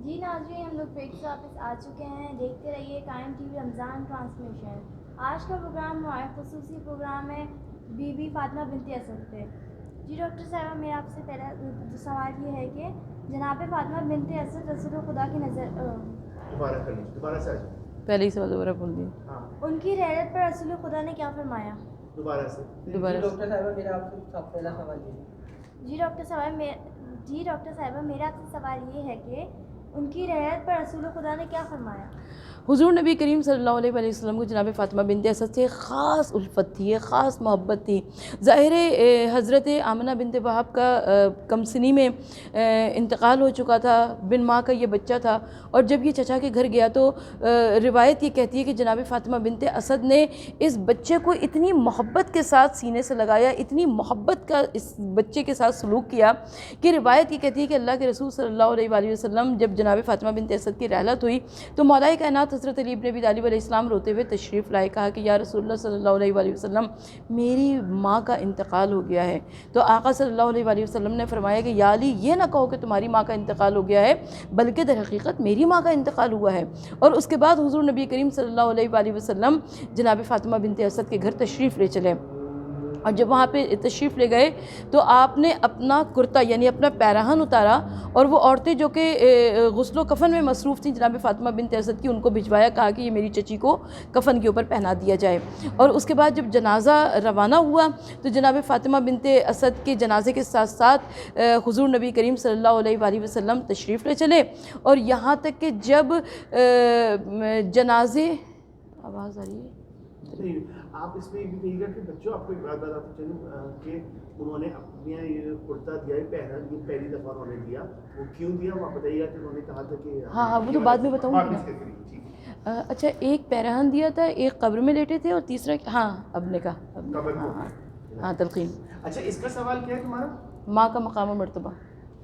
جی ناظرین، ہم لوگ پھر سے واپس آ چکے ہیں. دیکھتے رہیے قائم ٹی وی رمضان ٹرانسمیشن. آج کا پروگرام ہمارا خصوصی پروگرام ہے بی بی فاطمہ بنت اسد پہ. جی ڈاکٹر صاحبہ، میرا آپ سے پہلا سوال یہ ہے کہ جناب فاطمہ بنت اسد رسول خدا کی نظر دوبارہ سے پہلے ہی سوال دوبارہ بول دیا. ہاں ان کی رحلت پر رسول خدا نے کیا فرمایا؟ دوبارہ سے. دوبارہ سے. ڈاکٹر صاحبہ میرا آپ سے پہلا سوال یہ ہے. جی ڈاکٹر صاحبہ میرا آپ سے سوال یہ ہے کہ ان کی رحلت پر رسول خدا نے کیا فرمایا؟ حضور نبی کریم صلی اللہ علیہ وآلہ وسلم کو جناب فاطمہ بنت اسد سے خاص الفت تھی، ایک خاص محبت تھی. ظاہر حضرت آمنہ بنت وہب کا کم سنی میں انتقال ہو چکا تھا، بن ماں کا یہ بچہ تھا، اور جب یہ چچا کے گھر گیا تو روایت یہ کہتی ہے کہ جناب فاطمہ بنت اسد نے اس بچے کو اتنی محبت کے ساتھ سینے سے لگایا، اتنی محبت کا اس بچے کے ساتھ سلوک کیا کہ روایت یہ کہتی ہے کہ اللہ کے رسول صلی اللہ علیہ وآلہ وسلم جب جناب فاطمہ بنت اسد کی رحلت ہوئی تو مولا کائنات حضرت علی بن ابی طالب علیہ السلام روتے ہوئے تشریف لائے. کہا کہ یا رسول اللہ صلی اللہ علیہ وآلہ وسلم، میری ماں کا انتقال ہو گیا ہے. تو آقا صلی اللہ علیہ وآلہ وسلم نے فرمایا کہ یا علی، یہ نہ کہو کہ تمہاری ماں کا انتقال ہو گیا ہے، بلکہ در حقیقت میری ماں کا انتقال ہوا ہے. اور اس کے بعد حضور نبی کریم صلی اللہ علیہ وآلہ وسلم جناب فاطمہ بنت اسد کے گھر تشریف لے چلے، اور جب وہاں پہ تشریف لے گئے تو آپ نے اپنا کرتا یعنی اپنا پیراہن اتارا، اور وہ عورتیں جو کہ غسل و کفن میں مصروف تھیں جناب فاطمہ بنت اسد کی، ان کو بھجوایا. کہا کہ یہ میری چچی کو کفن کے اوپر پہنا دیا جائے. اور اس کے بعد جب جنازہ روانہ ہوا تو جناب فاطمہ بنت اسد کے جنازے کے ساتھ ساتھ حضور نبی کریم صلی اللہ علیہ وآلہ وسلم تشریف لے چلے. اور یہاں تک کہ جب جنازے آواز آ رہی ہے نہیں، آپ اس میں یہ بھی کہیے گا کہ بچوں آپ کو ایک بات بتاتے چلوں کہ انہوں نے اپنے یہ کرتا دیا ہے، یہ پہلی دفعہ انہوں نے دیا، وہ کیوں دیا وہ آپ بتائیے گا کہ انہوں نے کہا تھا کہ ہاں وہ تو بعد میں بتاؤں گی نا. اچھا، ایک پیراہن دیا تھا، ایک قبر میں لیٹے تھے، اور تیسرا اب نے کہا ہاں تلقین. اچھا، اس کا سوال کیا ہے تمہارا؟ ماں کا مقام و مرتبہ.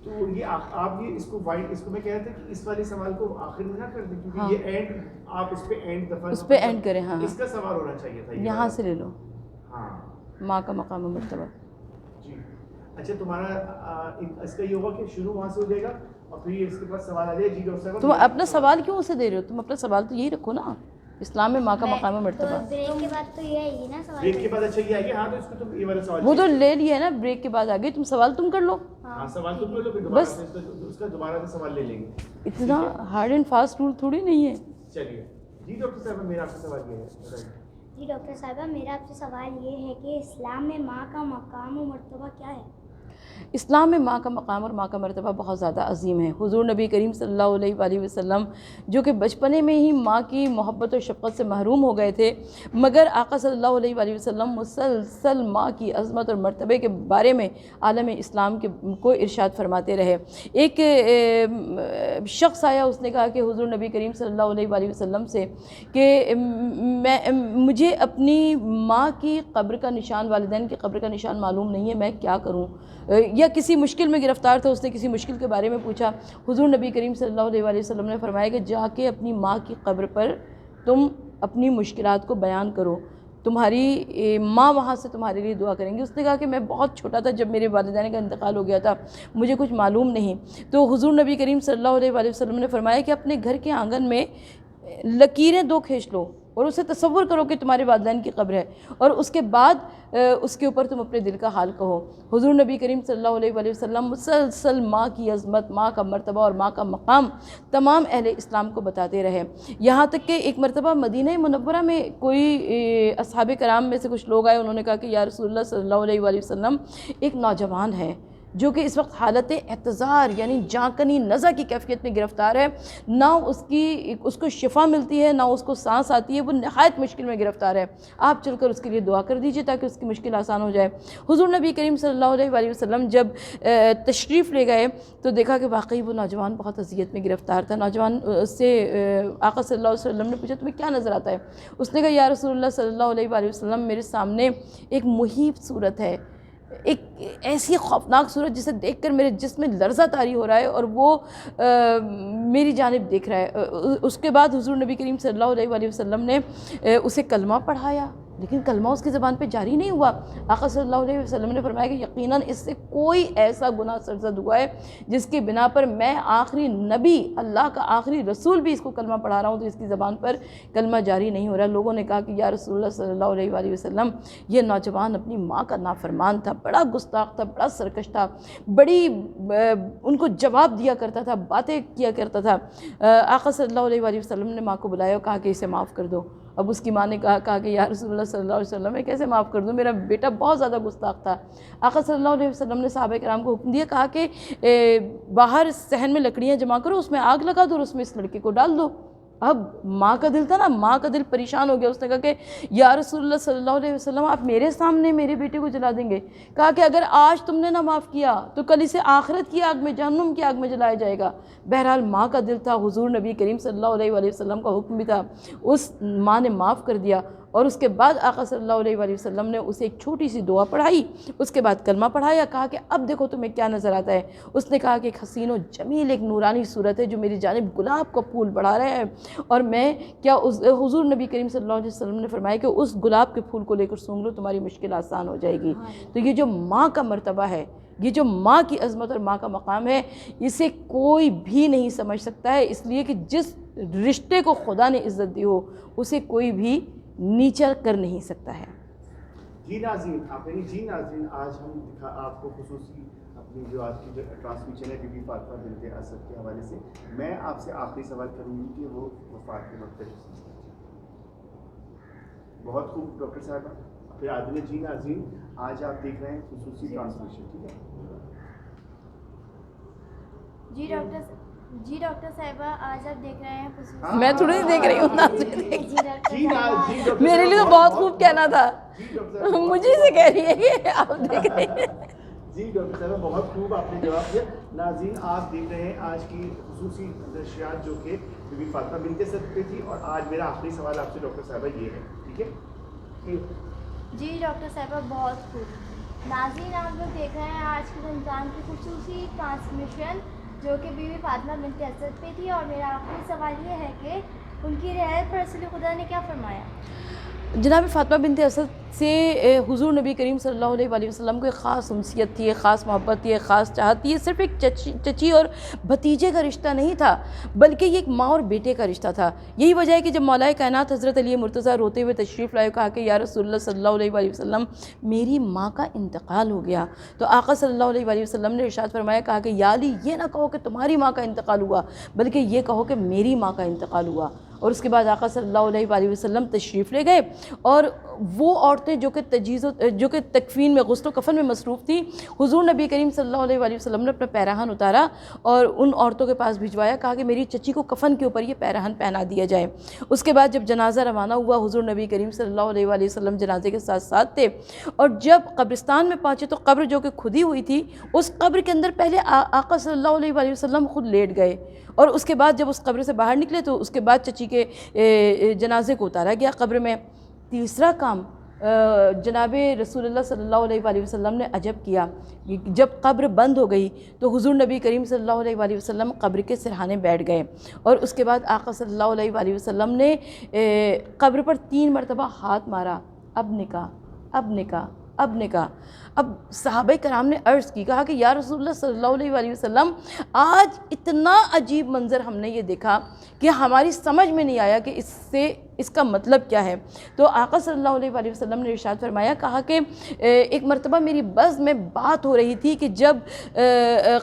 تو یہ آپ یہ اس کو میں کہہ رہے تھے کہ اس والے سوال کو آخر میں نہ کر دیں، کیونکہ یہ اینڈ آپ اس پہ اینڈ دفعہ اس پہ اینڈ کریں. ہاں اس کا سوال ہونا چاہیے تھا، یہاں سے لے لو. ہاں، ماں کا مقام و مرتبہ. جی اچھا، تمہارا اس کا یہ ہوگا کہ شروع وہاں سے ہو جائے گا اور پھر اس کے بعد سوال آ جائے. جی ڈاکٹر صاحب، تم اپنا سوال کیوں اسے دے رہے ہو؟ تم اپنا سوال تو یہی رکھو نا، اسلام میں ماں کا مقام و مرتبہ. بریک کے بعد تو یہ آئے گی نا سوال. بریک کے بعد اچھا یہ آئے گی. ہاں تو اس کو تم یہ والا سوال وہ تو لے لیا ہے نا، بریک کے بعد آگے تم سوال تم کر لو. ہاں سوال تم لے لو، بس اس کا دوبارہ سے سوال لے لیں گے. اتنا ہارڈ اینڈ فاسٹ رول تھوڑی نہیں ہے. چلیے. جی ڈاکٹر صاحب، میرا آپ سے سوال یہ ہے. جی ڈاکٹر صاحبہ، میرا آپ سے سوال یہ ہے کہ اسلام میں ماں کا مقام و مرتبہ کیا ہے؟ اسلام میں ماں کا مقام اور ماں کا مرتبہ بہت زیادہ عظیم ہے. حضور نبی کریم صلی اللہ علیہ وآلہ وسلم جو کہ بچپنے میں ہی ماں کی محبت و شفقت سے محروم ہو گئے تھے، مگر آقا صلی اللہ علیہ وآلہ وسلم مسلسل ماں کی عظمت اور مرتبے کے بارے میں عالم اسلام کو ارشاد فرماتے رہے. ایک شخص آیا، اس نے کہا کہ حضور نبی کریم صلی اللہ علیہ وآلہ وسلم سے کہ مجھے اپنی ماں کی قبر کا نشان، والدین کی قبر کا نشان معلوم نہیں ہے، میں کیا کروں؟ یا کسی مشکل میں گرفتار تھا، اس نے کسی مشکل کے بارے میں پوچھا. حضور نبی کریم صلی اللہ علیہ وآلہ وسلم نے فرمایا کہ جا کے اپنی ماں کی قبر پر تم اپنی مشکلات کو بیان کرو، تمہاری ماں وہاں سے تمہارے لیے دعا کریں گی. اس نے کہا کہ میں بہت چھوٹا تھا جب میرے والدین کا انتقال ہو گیا تھا، مجھے کچھ معلوم نہیں. تو حضور نبی کریم صلی اللہ علیہ وآلہ وسلم نے فرمایا کہ اپنے گھر کے آنگن میں لکیریں 2 کھینچ لو اور اسے تصور کرو کہ تمہارے والدین کی قبر ہے، اور اس کے بعد اس کے اوپر تم اپنے دل کا حال کہو. حضور نبی کریم صلی اللہ علیہ وآلہ وسلم مسلسل ماں کی عظمت، ماں کا مرتبہ اور ماں کا مقام تمام اہل اسلام کو بتاتے رہے. یہاں تک کہ ایک مرتبہ مدینہ منورہ میں کوئی اصحاب کرام میں سے کچھ لوگ آئے، انہوں نے کہا کہ یا رسول اللہ صلی اللہ علیہ وآلہ وسلم، ایک نوجوان ہے جو کہ اس وقت حالت احتضار یعنی جاں کنی نزع کی کیفیت میں گرفتار ہے، نہ اس کو شفا ملتی ہے، نہ اس کو سانس آتی ہے، وہ نہایت مشکل میں گرفتار ہے، آپ چل کر اس کے لیے دعا کر دیجئے تاکہ اس کی مشکل آسان ہو جائے. حضور نبی کریم صلی اللہ علیہ وآلہ وسلم جب تشریف لے گئے تو دیکھا کہ واقعی وہ نوجوان بہت اذیت میں گرفتار تھا. نوجوان سے آقا صلی اللہ علیہ وسلم نے پوچھا تمہیں کیا نظر آتا ہے؟ اس نے کہا یا رسول اللہ صلی اللہ علیہ وآلہ وسلم، میرے سامنے ایک مہیب صورت ہے، ایک ایسی خوفناک صورت جسے دیکھ کر میرے جسم میں لرزہ طاری ہو رہا ہے، اور وہ میری جانب دیکھ رہا ہے. اس کے بعد حضور نبی کریم صلی اللہ علیہ وآلہ وسلم نے اسے کلمہ پڑھایا لیکن کلمہ اس کی زبان پہ جاری نہیں ہوا. آقا صلی اللہ علیہ وسلم نے فرمایا کہ یقیناً اس سے کوئی ایسا گناہ سرزد ہوا ہے جس کی بنا پر میں آخری نبی, اللہ کا آخری رسول بھی اس کو کلمہ پڑھا رہا ہوں تو اس کی زبان پر کلمہ جاری نہیں ہو رہا. لوگوں نے کہا کہ یا رسول اللہ صلی اللہ علیہ وآلہ وسلم, یہ نوجوان اپنی ماں کا نافرمان تھا, بڑا گستاخ تھا, بڑا سرکش تھا, بڑی ان کو جواب دیا کرتا تھا, باتیں کیا کرتا تھا. آقا صلی اللہ علیہ وآلہ وسلم نے ماں کو بلایا اور کہا کہ اسے معاف کر دو. اب اس کی ماں نے کہا کہ یا رسول اللہ صلی اللہ علیہ وسلم, میں کیسے معاف کر دوں, میرا بیٹا بہت زیادہ گستاخ تھا. آقا صلی اللہ علیہ وسلم نے صحابہ کرام کو حکم دیا, کہا کہ باہر صحن میں لکڑیاں جمع کرو, اس میں آگ لگا دو اور اس میں اس لڑکے کو ڈال دو. اب ماں کا دل تھا نا, ماں کا دل پریشان ہو گیا. اس نے کہا کہ یا رسول اللہ صلی اللہ علیہ وسلم, آپ میرے سامنے میرے بیٹے کو جلا دیں گے؟ کہا کہ اگر آج تم نے نہ معاف کیا تو کل اسے آخرت کی آگ میں, جہنم کی آگ میں جلایا جائے گا. بہرحال ماں کا دل تھا, حضور نبی کریم صلی اللہ علیہ وآلہ وسلم کا حکم بھی تھا. اس ماں نے معاف کر دیا اور اس کے بعد آقا صلی اللہ علیہ وآلہ وسلم نے اسے ایک چھوٹی سی دعا پڑھائی. اس کے بعد کلمہ پڑھایا. کہا کہ اب دیکھو تمہیں کیا نظر آتا ہے. اس نے کہا کہ ایک حسین و جمیل, ایک نورانی صورت ہے جو میری جانب گلاب کا پھول بڑھا رہا ہے, اور میں کیا حضور نبی کریم صلی اللہ علیہ وسلم نے فرمایا کہ اس گلاب کے پھول کو لے کر سونگ لو, تمہاری مشکل آسان ہو جائے گی. تو یہ جو ماں کا مرتبہ ہے, یہ جو ماں کی عظمت اور ماں کا مقام ہے, اسے کوئی بھی نہیں سمجھ سکتا ہے. اس لیے کہ جس رشتے کو خدا نے عزت دی ہو اسے کوئی بھی نیچا کر نہیں سکتا ہے. جی ناظرین, آج ہم آپ کو خصوصی اپنی جو آج کی جو ٹرانسمیشن ہے بی بی فاطمہ بنت اسد کے حوالے سے, میں آپ سے آخری سوال کروں گی کہ وہ وفات کے وقت بہت خوب ڈاکٹر صاحبہ پھر آدمی. جی ناظرین, آج آپ دیکھ رہے ہیں خصوصی ٹرانسمیشن, ٹھیک ہے؟ جی ڈاکٹر صاحبہ, آج آپ دیکھ رہے ہیں میں تھوڑی دیکھ رہی ہوں, میرے لیے تو بہت خوب کہنا تھا, مجھے سے کہہ رہی ہے کہ آپ دیکھ رہے ہیں. جی ڈاکٹر صاحبہ بہت خوب آپ نے جواب دیا. ناظرین, آپ دیکھ رہے ہیں آج کی خصوصی نشریات جو کہ بی بی فاطمہ بنت اسد پہ تھی, اور آج میرا آخری سوال آپ سے ڈاکٹر صاحبہ یہ ہے, ٹھیک ہے؟ جی ڈاکٹر صاحبہ بہت خوب. ناظرین, آپ لوگ دیکھ رہے ہیں آج کی رمضان کی خصوصی ٹرانسمیشن جو کہ بی بی فاطمہ بنت اسد پہ تھی, اور میرا آخری سوال یہ ہے کہ ان کی رعایت پر رسول خدا نے کیا فرمایا؟ جناب فاطمہ بنت اسد سے حضور نبی کریم صلی اللہ علیہ وآلہ وسلم کو ایک خاص انسیت تھی, ایک خاص محبت تھی, ایک خاص چاہت تھی. یہ صرف ایک چچی اور بھتیجے کا رشتہ نہیں تھا, بلکہ یہ ایک ماں اور بیٹے کا رشتہ تھا. یہی وجہ ہے کہ جب مولا کائنات حضرت علی مرتضیٰ روتے ہوئے تشریف لائے, کہا کہ یا رسول اللہ صلی اللہ علیہ وآلہ وسلم, میری ماں کا انتقال ہو گیا. تو آقا صلی اللہ علیہ وآلہ وسلم نے ارشاد فرمایا, کہا کہ یا علی, یہ نہ کہو کہ تمہاری ماں کا انتقال ہوا, بلکہ یہ کہو کہ میری ماں کا انتقال ہوا. اور اس کے بعد آقا صلی اللہ علیہ وآلہ وسلم تشریف لے گئے, اور وہ عورتیں جو کہ تکفین میں, غسل و کفن میں مصروف تھیں, حضور نبی کریم صلی اللہ علیہ وآلہ وسلم نے اپنا پیراہن اتارا اور ان عورتوں کے پاس بھجوایا. کہا کہ میری چچی کو کفن کے اوپر یہ پیراہن پہنا دیا جائے. اس کے بعد جب جنازہ روانہ ہوا, حضور نبی کریم صلی اللہ علیہ وآلہ وسلم جنازے کے ساتھ ساتھ تھے, اور جب قبرستان میں پہنچے تو قبر جو کہ کھدی ہوئی تھی, اس قبر کے اندر پہلے آقا صلی اللہ علیہ وآلہ وسلم خود لیٹ گئے, اور اس کے بعد جب اس قبر سے باہر نکلے تو اس کے بعد چچی کے جنازے کو اتارا گیا قبر میں. تیسرا کام جناب رسول اللہ صلی اللہ علیہ وآلہ وسلم نے عجب کیا. جب قبر بند ہو گئی تو حضور نبی کریم صلی اللہ علیہ وآلہ وسلم قبر کے سرہانے بیٹھ گئے, اور اس کے بعد آقا صلی اللہ علیہ وآلہ وسلم نے قبر پر 3 مرتبہ ہاتھ مارا, اب نکاح, اب نکاح, اب نکاح. اب صحابہ کرام نے عرض کی, کہا کہ یا رسول اللہ صلی اللہ علیہ وآلہ وسلم, آج اتنا عجیب منظر ہم نے یہ دیکھا کہ ہماری سمجھ میں نہیں آیا کہ اس کا مطلب کیا ہے. تو آقا صلی اللہ علیہ وآلہ وسلم نے ارشاد فرمایا, کہا کہ ایک مرتبہ میری بزم میں بات ہو رہی تھی کہ جب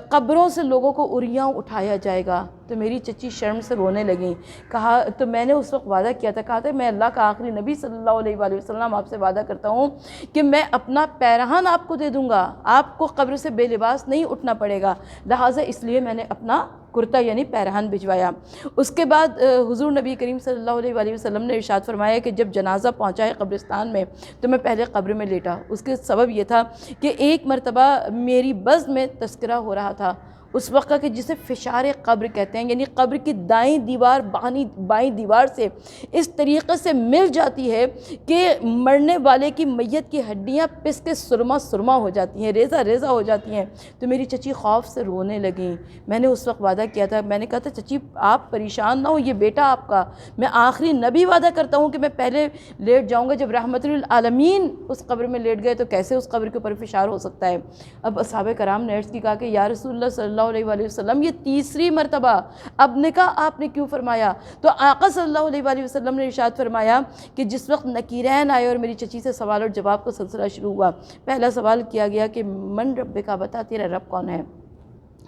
قبروں سے لوگوں کو اریاں اٹھایا جائے گا, تو میری چچی شرم سے رونے لگیں. کہا تو میں نے اس وقت وعدہ کیا تھا, کہا تھا میں اللہ کا آخری نبی صلی اللہ علیہ وآلہ وسلم آپ سے وعدہ کرتا ہوں کہ میں اپنا پیراہن آپ کو دے دوں گا, آپ کو قبر سے بے لباس نہیں اٹھنا پڑے گا, لہٰذا اس لیے میں نے اپنا کرتا یعنی پیراہن بھجوایا. اس کے بعد حضور نبی کریم صلی اللہ علیہ وآلہ وسلم نے ارشاد فرمایا کہ جب جنازہ پہنچا ہے قبرستان میں تو میں پہلے قبر میں لیٹا. اس کے سبب یہ تھا کہ ایک مرتبہ میری بزم میں تذکرہ ہو رہا تھا, اس وقت کہ جسے فشار قبر کہتے ہیں، یعنی قبر کی دائیں دیوار بائیں دیوار سے اس طریقے سے مل جاتی ہے کہ مرنے والے کی میت کی ہڈیاں پس کے سرما ہو جاتی ہیں، ریزہ ہو جاتی ہیں۔ تو میری چچی خوف سے رونے لگیں۔ میں نے اس وقت وعدہ کیا تھا، میں نے کہا تھا چچی آپ پریشان نہ ہو، یہ بیٹا آپ کا، میں آخری نبی وعدہ کرتا ہوں کہ میں پہلے لیٹ جاؤں گا۔ جب رحمت للعالمین اس قبر میں لیٹ گئے تو کیسے اس قبر کے اوپر فشار ہو سکتا ہے؟ اب صحابہ کرام نے عرض کی کہا کہ یا رسول اللہ صلی اللہ علیہ وآلہ وسلم یہ تیسری مرتبہ اب نکاح آپ نے کیوں فرمایا؟ تو آقا صلی اللہ علیہ وآلہ وسلم نے ارشاد فرمایا کہ جس وقت نکیرین آئے اور میری چچی سے سوال اور جواب کا سلسلہ شروع ہوا، پہلا سوال کیا گیا کہ من رب کا، بتا تیرا رب کون ہے؟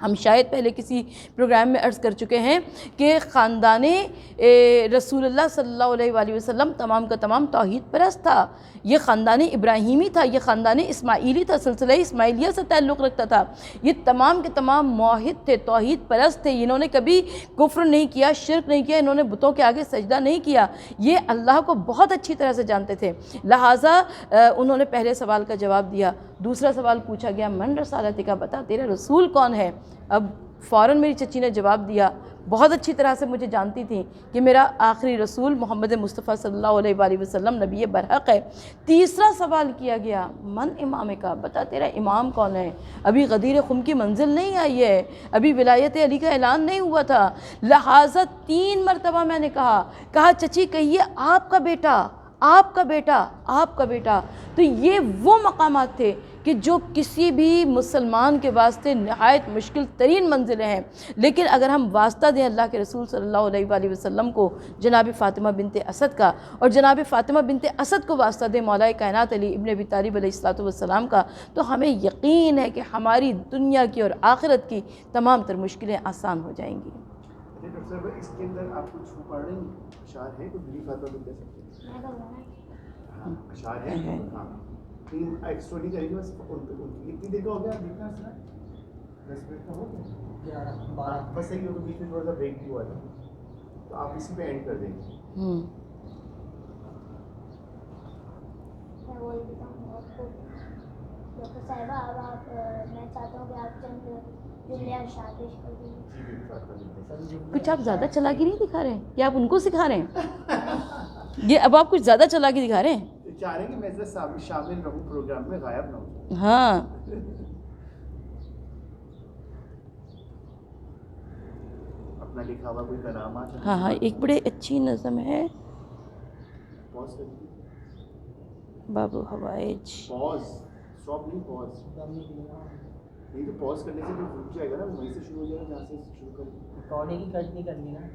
ہم شاید پہلے کسی پروگرام میں عرض کر چکے ہیں کہ خاندان رسول اللہ صلی اللہ علیہ وآلہ وسلم تمام کا تمام توحید پرست تھا۔ یہ خاندان ابراہیمی تھا، یہ خاندان اسماعیلی تھا، سلسلہ اسماعیلیہ سے تعلق رکھتا تھا۔ یہ تمام کے تمام موحد تھے، توحید پرست تھے، انہوں نے کبھی کفر نہیں کیا، شرک نہیں کیا، انہوں نے بتوں کے آگے سجدہ نہیں کیا، یہ اللہ کو بہت اچھی طرح سے جانتے تھے۔ لہٰذا انہوں نے پہلے سوال کا جواب دیا۔ دوسرا سوال پوچھا گیا من رسالتی کا، بتا تیرا رسول کون ہے؟ اب فوراً میری چچی نے جواب دیا، بہت اچھی طرح سے مجھے جانتی تھیں کہ میرا آخری رسول محمد مصطفیٰ صلی اللہ علیہ وآلہ وسلم نبی برحق ہے۔ تیسرا سوال کیا گیا من امام کا، بتا تیرا امام کون ہے؟ ابھی غدیر خم کی منزل نہیں آئی ہے، ابھی ولایت علی کا اعلان نہیں ہوا تھا۔ لہٰذا 3 مرتبہ میں نے کہا چچی کہیے آپ کا بیٹا، آپ کا بیٹا، آپ کا بیٹا۔ تو یہ وہ مقامات تھے کہ جو کسی بھی مسلمان کے واسطے نہایت مشکل ترین منزلیں ہیں، لیکن اگر ہم واسطہ دیں اللہ کے رسول صلی اللہ علیہ وآلہ وسلم کو، جناب فاطمہ بنت اسد کا، اور جناب فاطمہ بنت اسد کو واسطہ دیں مولا کائنات علی ابن ابی طالب علیہ السلام کا، تو ہمیں یقین ہے کہ ہماری دنیا کی اور آخرت کی تمام تر مشکلیں آسان ہو جائیں گی۔ ڈاکٹر صاحب اس کے اندر آپ کچھ پڑھ رہے ہیں، اشعار ہیں کچھ بھی فاطمہ بنت اسد؟ ہاں اشعار ہیں، ہاں ایک اسٹوری کریں گے بس کتنی دیر کا ہو گیا دیکھنا سنا 10 منٹ کا ہو گیا 12 بس صحیح ہو تو بیچ میں تھوڑا سا بریک بھی ہوا تھا تو آپ اسی پہ اینڈ کر دیں گے۔ میں وہ دیتا ہوں آپ کو ڈاکٹر صاحبہ، اب آپ میں چاہتا ہوں کہ آپ چند جملے ارشاد پیش کر دیں۔ کچھ آپ زیادہ چلاکی نہیں دکھا رہے ہیں یا آپ ان کو سکھا رہے ہیں؟ یہ اب آپ کچھ زیادہ چلاکی دکھا رہے ہیں؟ چاہ رہے ہیں کہ میں ذرا شامل رہوں پروگرام میں، غائب نہ ہوں۔ ہاں اپنا لکھا ہوا کوئی کلامات؟ ہاں ایک بڑے اچھی نظم ہے، پاز کر دیجیے، باب حوائج۔ پاز اسٹاپ نہیں، پاز نہیں تو پاز کرنے سے بھی رک جائے گا نا، وہیں سے شروع ہو جائے گا جہاں سے شروع کریں۔ ریکارڈنگ ہی کٹ نہیں کرنی نا،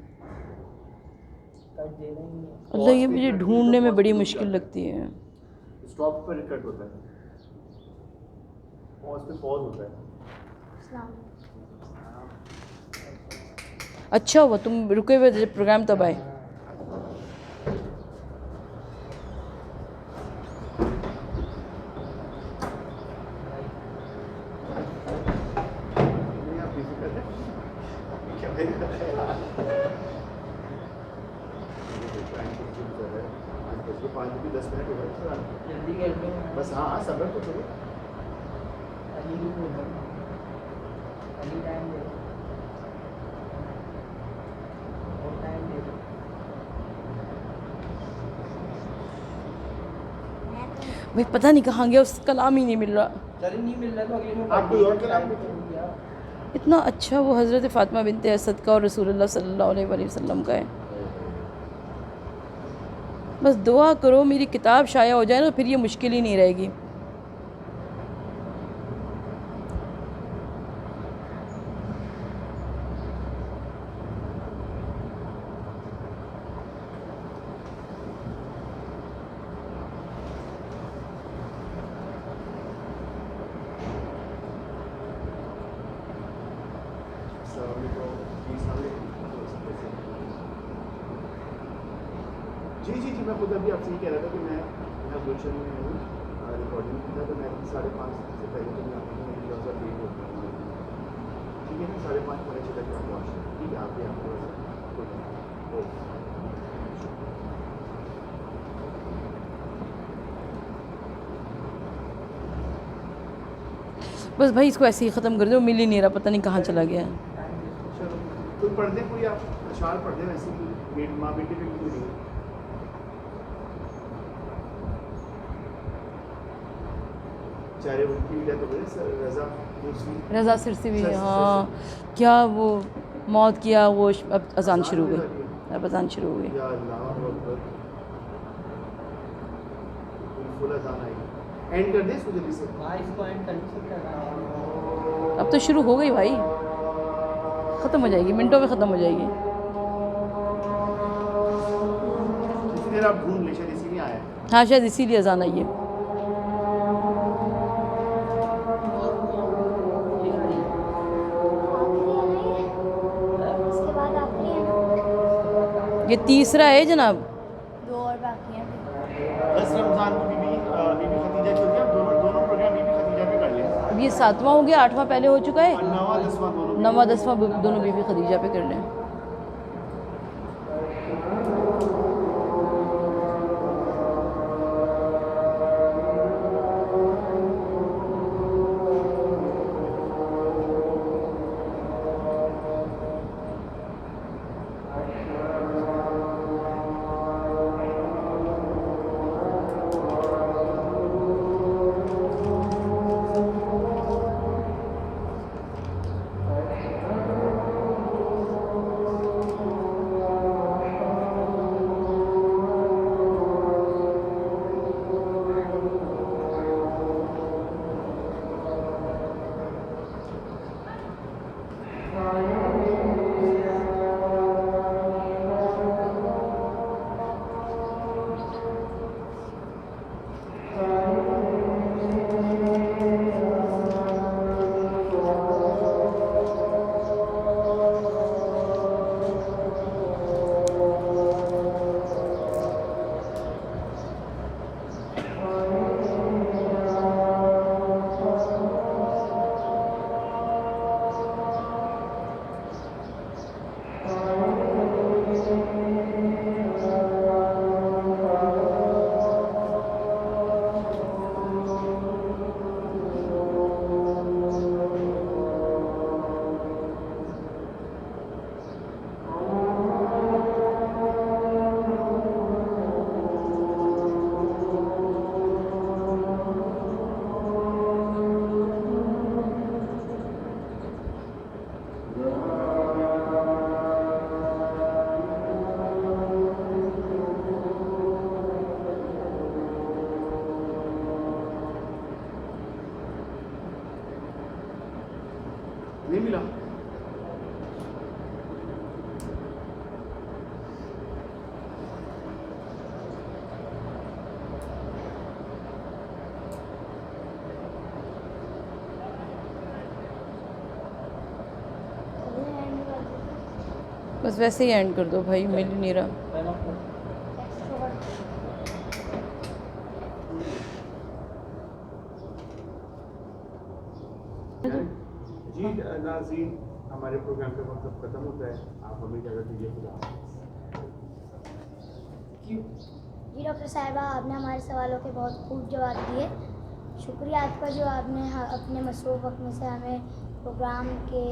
کٹ دینا ہی ہے۔ اللہ یہ مجھے ڈھونڈنے میں بڑی مشکل لگتی ہے۔ اسٹاپ پر کٹ ہوتا ہے، پاز پہ پاز ہوتا ہے۔ السلام علیکم۔ اچھا ہوا تم رکے ہوئے جب پروگرام تب آئے۔ جلدی کر دو بس ہاں ہاں صبر تو کرو۔ علی کو بول دو، علی ٹائم دے دو، اور ٹائم دے دو۔ بھائی پتہ نہیں کہاں گیا، اس کلام ہی نہیں مل رہا۔ چلے نہیں مل رہا تو اگلے میں آپ کوئی اور کلام اتنا اچھا وہ حضرت فاطمہ بنت اسد کا اور رسول اللہ صلی اللہ علیہ وآلہ وسلم کا ہے۔ بس دعا کرو میری کتاب شائع ہو جائے نا، پھر یہ مشکل ہی نہیں رہے گی۔ جی جی جی میں خود ابھی آپ سے یہ کہہ رہا تھا کہ میں یہاں گلشن میں ہوں، ریکارڈنگ کی تھا تو میں 5:30 سے پہلے تو میں آپ کو تھوڑا سا لیٹ ہوتا ہوں، ٹھیک ہے نا، 5:30 پونے 6 تک آپ پہنچ جائیں، ٹھیک ہے آپ بھی آپ تھوڑا سا بس بھائی اس کو ایسے ہی ختم کر دو, مل ہی نہیں رہا, پتہ نہیں کہاں چلا گیا. چلو کوئی پڑھ دیں, کوئی آپ اشعار پڑھ دیں ویسے ہی ماں بیٹے پہ کیوں نہیں. چارے ان کی وجہ تو بولے رضا دوسری رضا سرسی بھی, ہاں کیا وہ موت کیا, وہ اب اذان شروع ہو گئی, اب اذان شروع ہو گئی. یا اللہ اکبر, فل اذان آئی. اینڈ کر دیں اس کو جلدی سے. ہاں اس کو اینڈ کر نہیں سکتا. اب تو شروع ہو گئی بھائی, ختم ہو جائے گی, منٹوں میں ختم ہو جائے گی. جتنی دیر آپ ڈھونڈ لیں, شاید اسی لیے آیا. ہاں شاید اسی لیے اذان آئی ہے. اس کے بعد آخری ہے نا, یہ تیسرا ہے جناب. 2 اور باقی ہیں. 10 رمضان کو بی بی خدیجہ کی ہوتی ہے. دونوں پروگرام بی بی خدیجہ پہ کر لیں. اب یہ 7واں ہو گیا, 8واں پہلے ہو چکا ہے, 9واں 10واں دونوں 9واں 10واں دونوں بی بی خدیجہ پہ کر لیں. نہیں ملا. بس ویسے ہی اینڈ کر دو بھائی, مل ہی نہیں رہا. جی ناظرین, ہمارے پروگرام کا وقت اب ختم ہوتا ہے, آپ ہمیں اجازت دیجیے. خدا حافظ. جی ڈاکٹر صاحبہ, آپ نے ہمارے سوالوں کے بہت خوب جواب دیے. شکریہ آپ کا جو آپ نے اپنے مصروف وقت میں سے ہمیں پروگرام کے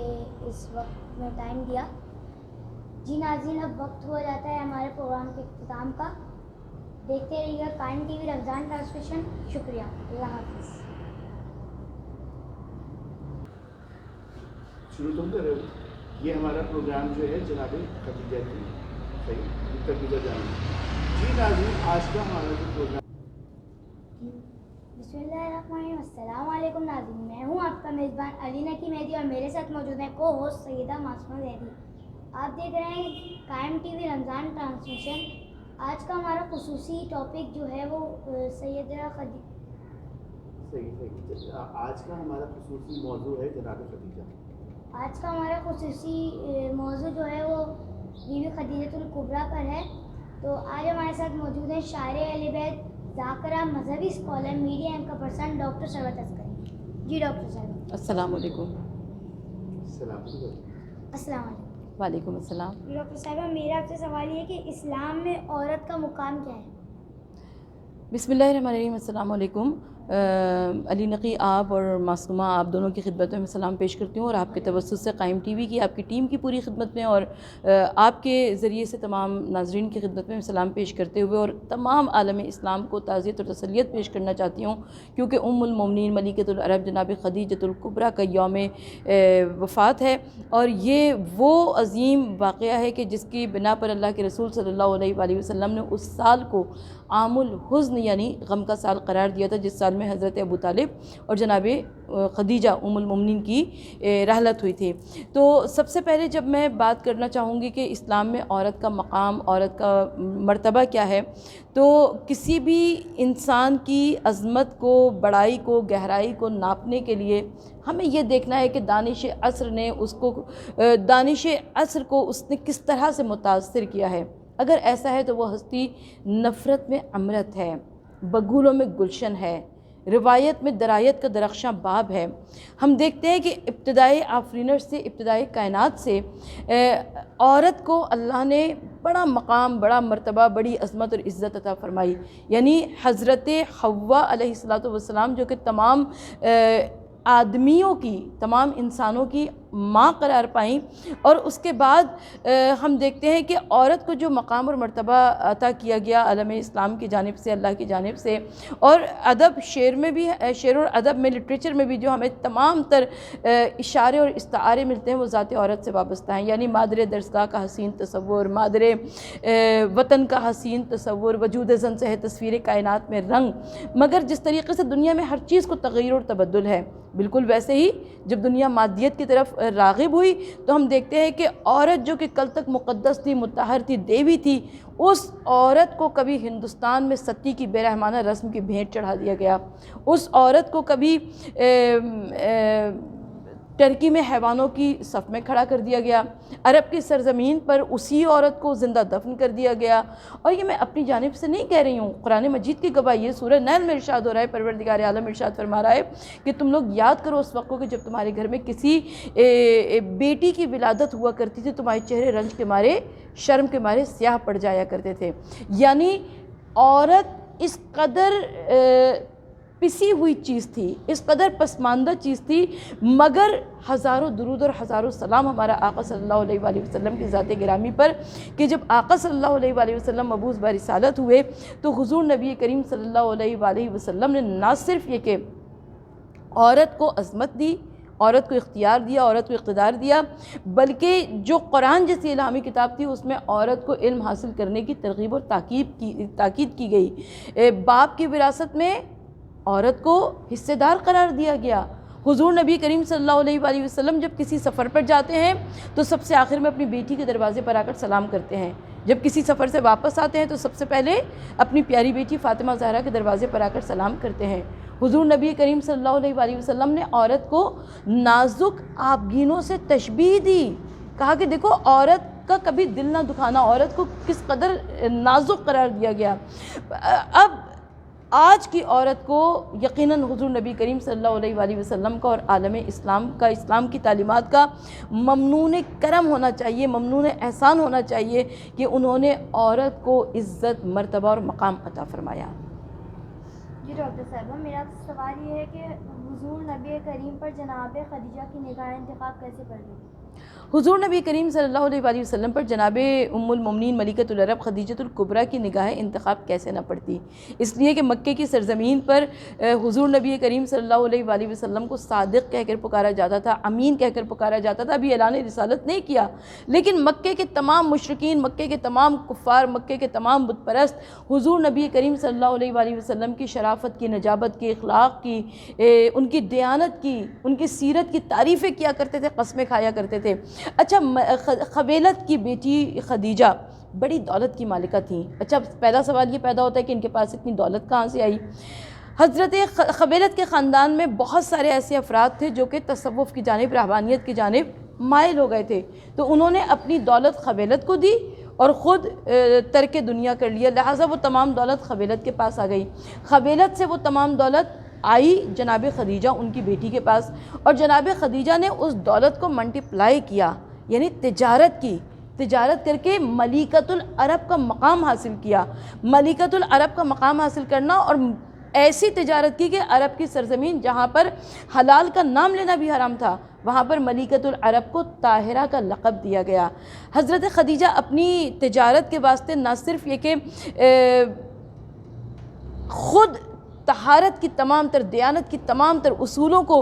اس وقت میں ٹائم دیا. جی ناظرین, اب وقت ہو جاتا ہے ہمارے پروگرام کے اختتام کا. دیکھتے رہیے گا قائم ٹی وی رمضان ٹرانسمیشن. شکریہ, اللہ حافظ. شروع تم کر رہے ہو. یہ ہمارا پروگرام جو ہے جناب خدیجہ کی صحیح خدیجہ جان. جی ناظرین, آج کا ہمارا جو پروگرام. بسم اللہ الرحمن الرحیم. السلام علیکم ناظرین, میں ہوں آپ کا میزبان علی نقی مہدی اور میرے ساتھ موجود ہیں کو ہوسٹ سیدہ معصومہ زیدی. آپ دیکھ رہے ہیں قائم ٹی وی رمضان ٹرانسمیشن. آج کا ہمارا خصوصی ٹاپک جو ہے وہ سیدہ خدیجہ. صحیح. آج کا ہمارا خصوصی موضوع ہے جناب خدیجہ. آج کا ہمارا خصوصی موضوع جو ہے وہ بی بی خدیجۃ الکبریٰ پر ہے. تو آج ہمارے ساتھ موجود ہیں شاعر اہل بیت, ذاکرہ, مذہبی scholar, media anchor person doctor Sarwat Askari. جی ڈاکٹر صاحب. السلام علیکم. السلام السلام علیکم. وعلیکم السلام. ڈاکٹر صاحبہ, میرا آپ سے سوال یہ ہے کہ اسلام میں عورت کا مقام کیا ہے؟ بسم اللہ الرحمن الرحیم. السلام علیکم. علی نقی آپ اور معصومہ آپ دونوں کی خدمت میں سلام پیش کرتی ہوں، اور آپ کے توسط سے قائم ٹی وی کی آپ کی ٹیم کی پوری خدمت میں اور آپ کے ذریعے سے تمام ناظرین کی خدمت میں سلام پیش کرتے ہوئے اور تمام عالم اسلام کو تعزیت اور تسلیت پیش کرنا چاہتی ہوں، کیونکہ ام المومنین ملکۃ العرب جناب خدیجۃ الکبریٰ کا یوم وفات ہے، اور یہ وہ عظیم واقعہ ہے کہ جس کی بنا پر اللہ کے رسول صلی اللہ علیہ وآلہ وسلم نے اس سال کو عام الحزن یعنی غم کا سال قرار دیا تھا، جس سال میں حضرت ابو طالب اور جناب خدیجہ ام المومنین کی رحلت ہوئی تھی۔ تو سب سے پہلے جب میں بات کرنا چاہوں گی کہ اسلام میں عورت کا مقام، عورت کا مرتبہ کیا ہے، تو کسی بھی انسان کی عظمت کو، بڑائی کو، گہرائی کو ناپنے کے لیے ہمیں یہ دیکھنا ہے کہ دانش عصر کو اس نے کس طرح سے متاثر کیا ہے۔ اگر ایسا ہے تو وہ ہستی نفرت میں امرت ہے، بگولوں میں گلشن ہے، روایت میں درایت کا درخشاں باب ہے۔ ہم دیکھتے ہیں کہ ابتدائی آفرینر سے، ابتدائی کائنات سے عورت کو اللہ نے بڑا مقام، بڑا مرتبہ، بڑی عظمت اور عزت عطا فرمائی، یعنی حضرت حوا علیہ السلام جو کہ تمام آدمیوں کی، تمام انسانوں کی ماں قرار پائیں، اور اس کے بعد ہم دیکھتے ہیں کہ عورت کو جو مقام اور مرتبہ عطا کیا گیا عالم اسلام کی جانب سے، اللہ کی جانب سے، اور ادب، شعر میں بھی، شعر اور ادب میں، لٹریچر میں بھی جو ہمیں تمام تر اشارے اور استعارے ملتے ہیں وہ ذات عورت سے وابستہ ہیں، یعنی مادر درسگاہ کا حسین تصور، مادر وطن کا حسین تصور، وجود زن سے ہے تصویر کائنات میں رنگ۔ مگر جس طریقے سے دنیا میں ہر چیز کو تغیر اور تبدل ہے، بالکل ویسے ہی جب دنیا مادیت کی طرف راغب ہوئی تو ہم دیکھتے ہیں کہ عورت جو کہ کل تک مقدس تھی، مطہر تھی، دیوی تھی، اس عورت کو کبھی ہندوستان میں ستی کی بے رحمانہ رسم کی بھیٹ چڑھا دیا گیا، اس عورت کو کبھی ٹرکی میں حیوانوں کی صف میں کھڑا کر دیا گیا، عرب کی سرزمین پر اسی عورت کو زندہ دفن کر دیا گیا۔ اور یہ میں اپنی جانب سے نہیں کہہ رہی ہوں، قرآن مجید کی گواہی ہے، سورہ نیل میں ارشاد ہو رہا ہے، پروردگار عالم ارشاد فرما رہا ہے کہ تم لوگ یاد کرو اس وقت کو کہ جب تمہارے گھر میں کسی بیٹی کی ولادت ہوا کرتی تھی، تمہارے چہرے رنج کے مارے، شرم کے مارے سیاہ پڑ جایا کرتے تھے۔ یعنی عورت اس قدر پسی ہوئی چیز تھی، اس قدر پسماندہ چیز تھی، مگر ہزاروں درود اور ہزاروں سلام ہمارا آقا صلی اللہ علیہ وآلہ وسلم کی ذات گرامی پر کہ جب آقا صلی اللہ علیہ وآلہ وسلم مبعوث برسالت ہوئے تو حضور نبی کریم صلی اللہ علیہ وآلہ وسلم نے نہ صرف یہ کہ عورت کو عظمت دی، عورت کو اختیار دیا، عورت کو اقتدار دیا، بلکہ جو قرآن جیسی الہامی کتاب تھی اس میں عورت کو علم حاصل کرنے کی ترغیب اور تاکید کی گئی۔ باپ کی وراثت میں عورت کو حصے دار قرار دیا گیا۔ حضور نبی کریم صلی اللہ علیہ وآلہ وسلم جب کسی سفر پر جاتے ہیں تو سب سے آخر میں اپنی بیٹی کے دروازے پر آ کر سلام کرتے ہیں، جب کسی سفر سے واپس آتے ہیں تو سب سے پہلے اپنی پیاری بیٹی فاطمہ زہرا کے دروازے پر آ کر سلام کرتے ہیں۔ حضور نبی کریم صلی اللہ علیہ وآلہ وسلم نے عورت کو نازک آبگینوں سے تشبیہ دی، کہا کہ دیکھو عورت کا کبھی دل نہ دکھانا، عورت کو کس قدر نازک قرار دیا گیا۔ اب آج کی عورت کو یقیناً حضور نبی کریم صلی اللہ علیہ وآلہ وسلم کا اور عالم اسلام کا، اسلام کی تعلیمات کا ممنون کرم ہونا چاہیے، ممنون احسان ہونا چاہیے کہ انہوں نے عورت کو عزت، مرتبہ اور مقام عطا فرمایا۔ جی ڈاکٹر صاحبہ، میرا سوال یہ ہے کہ حضور نبی کریم پر جناب خدیجہ کی نگاہ انتخاب کیسے کر دی؟ حضور نبی کریم صلی اللہ علیہ وآلہ وسلم پر جناب ام المومنین ملکۃ العرب خدیجۃ الکبریٰ کی نگاہ انتخاب کیسے نہ پڑتی؟ اس لیے کہ مکے کی سرزمین پر حضور نبی کریم صلی اللہ علیہ وآلہ وسلم کو صادق کہہ کر پکارا جاتا تھا، امین کہہ کر پکارا جاتا تھا، ابھی اعلان رسالت نہیں کیا، لیکن مکے کے تمام مشرکین، مکے کے تمام کفار، مکے کے تمام بت پرست حضور نبی کریم صلی اللہ علیہ وآلہ وسلم کی شرافت کی، نجابت کی، اخلاق کی، ان کی دیانت کی، ان کی سیرت کی تعریفیں کیا کرتے تھے، قسمیں کھایا کرتے تھے۔ اچھا، خویلد کی بیٹی خدیجہ بڑی دولت کی مالکہ تھیں۔ اچھا، پہلا سوال یہ پیدا ہوتا ہے کہ ان کے پاس اتنی دولت کہاں سے آئی؟ حضرت خویلد کے خاندان میں بہت سارے ایسے افراد تھے جو کہ تصوف کی جانب، رہبانیت کی جانب مائل ہو گئے تھے، تو انہوں نے اپنی دولت خویلد کو دی اور خود ترک دنیا کر لیا، لہٰذا وہ تمام دولت خویلد کے پاس آ گئی۔ خویلد سے وہ تمام دولت آئی جناب خدیجہ ان کی بیٹی کے پاس، اور جناب خدیجہ نے اس دولت کو ملٹیپلائی کیا، یعنی تجارت کی، تجارت کر کے ملکۃ العرب کا مقام حاصل کیا۔ ملکۃ العرب کا مقام حاصل کرنا اور ایسی تجارت کی کہ عرب کی سرزمین جہاں پر حلال کا نام لینا بھی حرام تھا وہاں پر ملیکۃ العرب کو طاہرہ کا لقب دیا گیا۔ حضرت خدیجہ اپنی تجارت کے واسطے نہ صرف یہ کہ خود طہارت کی تمام تر، دیانت کی تمام تر اصولوں کو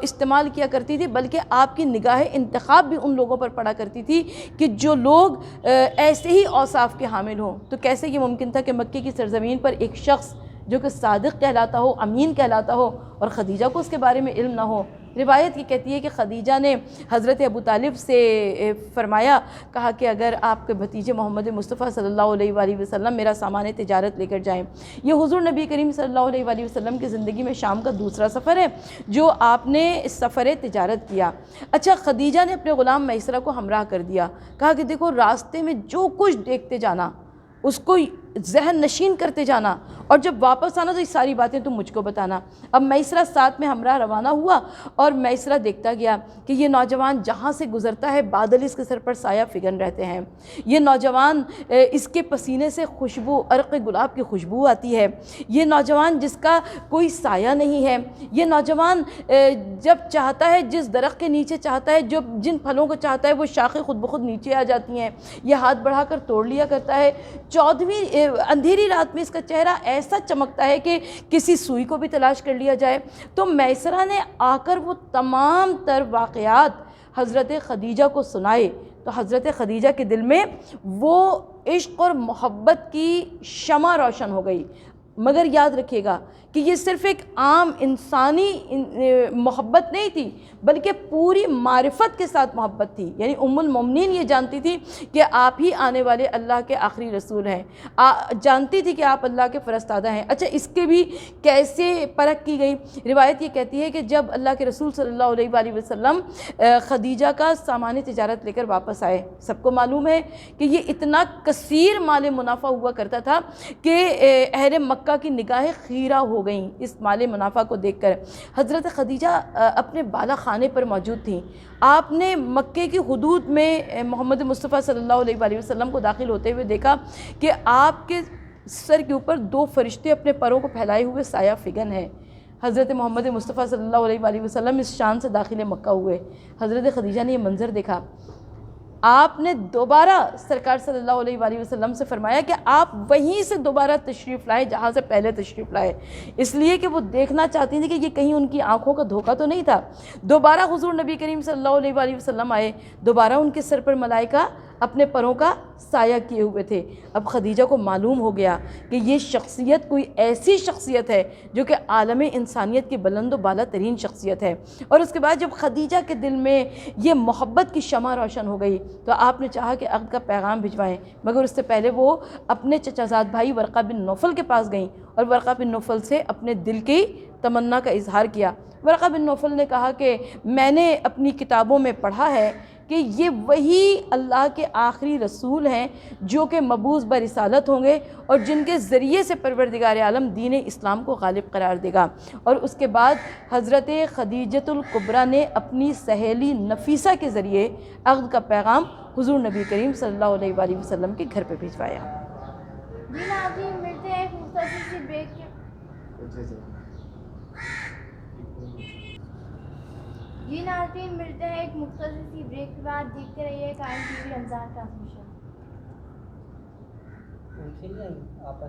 استعمال کیا کرتی تھی، بلکہ آپ کی نگاہ انتخاب بھی ان لوگوں پر پڑا کرتی تھی کہ جو لوگ ایسے ہی اوصاف کے حامل ہوں۔ تو کیسے یہ ممکن تھا کہ مکے کی سرزمین پر ایک شخص جو کہ صادق کہلاتا ہو، امین کہلاتا ہو، اور خدیجہ کو اس کے بارے میں علم نہ ہو؟ روایت یہ کہتی ہے کہ خدیجہ نے حضرت ابو طالب سے فرمایا، کہا کہ اگر آپ کے بھتیجے محمد مصطفیٰ صلی اللہ علیہ وآلہ وسلم میرا سامان تجارت لے کر جائیں۔ یہ حضور نبی کریم صلی اللہ علیہ وآلہ وسلم کی زندگی میں شام کا دوسرا سفر ہے جو آپ نے اس سفر تجارت کیا۔ اچھا، خدیجہ نے اپنے غلام میسرہ کو ہمراہ کر دیا، کہا کہ دیکھو راستے میں جو کچھ دیکھتے جانا اس کو ذہن نشین کرتے جانا، اور جب واپس آنا تو یہ ساری باتیں تم مجھ کو بتانا۔ اب میسرہ ساتھ میں ہمراہ روانہ ہوا، اور میسرہ دیکھتا گیا کہ یہ نوجوان جہاں سے گزرتا ہے بادل اس کے سر پر سایہ فگن رہتے ہیں، یہ نوجوان اس کے پسینے سے خوشبو، عرق گلاب کی خوشبو آتی ہے، یہ نوجوان جس کا کوئی سایہ نہیں ہے، یہ نوجوان جب چاہتا ہے جس درخت کے نیچے چاہتا ہے، جو جن پھلوں کو چاہتا ہے وہ شاخیں خود بخود نیچے آ جاتی ہیں، یہ ہاتھ بڑھا کر توڑ لیا کرتا ہے۔ 14ویں اندھیری رات میں اس کا چہرہ ایسا چمکتا ہے کہ کسی سوئی کو بھی تلاش کر لیا جائے۔ تو میسرہ نے آ کر وہ تمام تر واقعات حضرت خدیجہ کو سنائے، تو حضرت خدیجہ کے دل میں وہ عشق اور محبت کی شمع روشن ہو گئی۔ مگر یاد رکھیے گا کہ یہ صرف ایک عام انسانی محبت نہیں تھی، بلکہ پوری معرفت کے ساتھ محبت تھی۔ یعنی ام المومنین یہ جانتی تھی کہ آپ ہی آنے والے اللہ کے آخری رسول ہیں، جانتی تھی کہ آپ اللہ کے فرستادہ ہیں۔ اچھا، اس کے بھی کیسے پرکھ کی گئی؟ روایت یہ کہتی ہے کہ جب اللہ کے رسول صلی اللہ علیہ وآلہ وسلم خدیجہ کا سامان تجارت لے کر واپس آئے، سب کو معلوم ہے کہ یہ اتنا کثیر مال منافع ہوا کرتا تھا کہ اہل مکہ کی نگاہیں خیرہ ہو گئیں اس مال منافع کو دیکھ کر۔ حضرت خدیجہ اپنے بالا خانے پر موجود تھیں۔ آپ نے مکے کی حدود میں محمد مصطفیٰ صلی اللہ علیہ وآلہ وسلم کو داخل ہوتے ہوئے دیکھا کہ آپ کے سر کے اوپر 2 فرشتے اپنے پروں کو پھیلائے ہوئے سایہ فگن ہیں۔ حضرت محمد مصطفیٰ صلی اللہ علیہ وآلہ وسلم اس شان سے داخل مکہ ہوئے۔ حضرت خدیجہ نے یہ منظر دیکھا، آپ نے دوبارہ سرکار صلی اللہ علیہ وآلہ وسلم سے فرمایا کہ آپ وہیں سے دوبارہ تشریف لائیں جہاں سے پہلے تشریف لائے، اس لیے کہ وہ دیکھنا چاہتی تھی کہ یہ کہیں ان کی آنکھوں کا دھوکہ تو نہیں تھا۔ دوبارہ حضور نبی کریم صلی اللہ علیہ وآلہ وسلم آئے، دوبارہ ان کے سر پر ملائکہ اپنے پروں کا سایہ کیے ہوئے تھے۔ اب خدیجہ کو معلوم ہو گیا کہ یہ شخصیت کوئی ایسی شخصیت ہے جو کہ عالم انسانیت کی بلند و بالا ترین شخصیت ہے۔ اور اس کے بعد جب خدیجہ کے دل میں یہ محبت کی شمع روشن ہو گئی تو آپ نے چاہا کہ عقد کا پیغام بھجوائیں، مگر اس سے پہلے وہ اپنے چچا زاد بھائی ورقہ بن نوفل کے پاس گئیں اور ورقہ بن نوفل سے اپنے دل کی تمنا کا اظہار کیا۔ ورقہ بن نوفل نے کہا کہ میں نے اپنی کتابوں میں پڑھا ہے کہ یہ وہی اللہ کے آخری رسول ہیں جو کہ مبعوث برسالت ہوں گے اور جن کے ذریعے سے پروردگار عالم دین اسلام کو غالب قرار دے گا۔ اور اس کے بعد حضرت خدیجۃ الکبریٰ نے اپنی سہیلی نفیسہ کے ذریعے عقد کا پیغام حضور نبی کریم صلی اللہ علیہ وآلہ وسلم کے گھر پہ بھجوایا۔ جی ناظرین، ملتے ہیں ایک مختصر سی بریک کے جی ناظرین ملتے ہیں ایک مختصر سی بریک کے بعد۔ دیکھتے رہیے قائم ٹی وی رمضان ٹرانسمیشن۔ آپ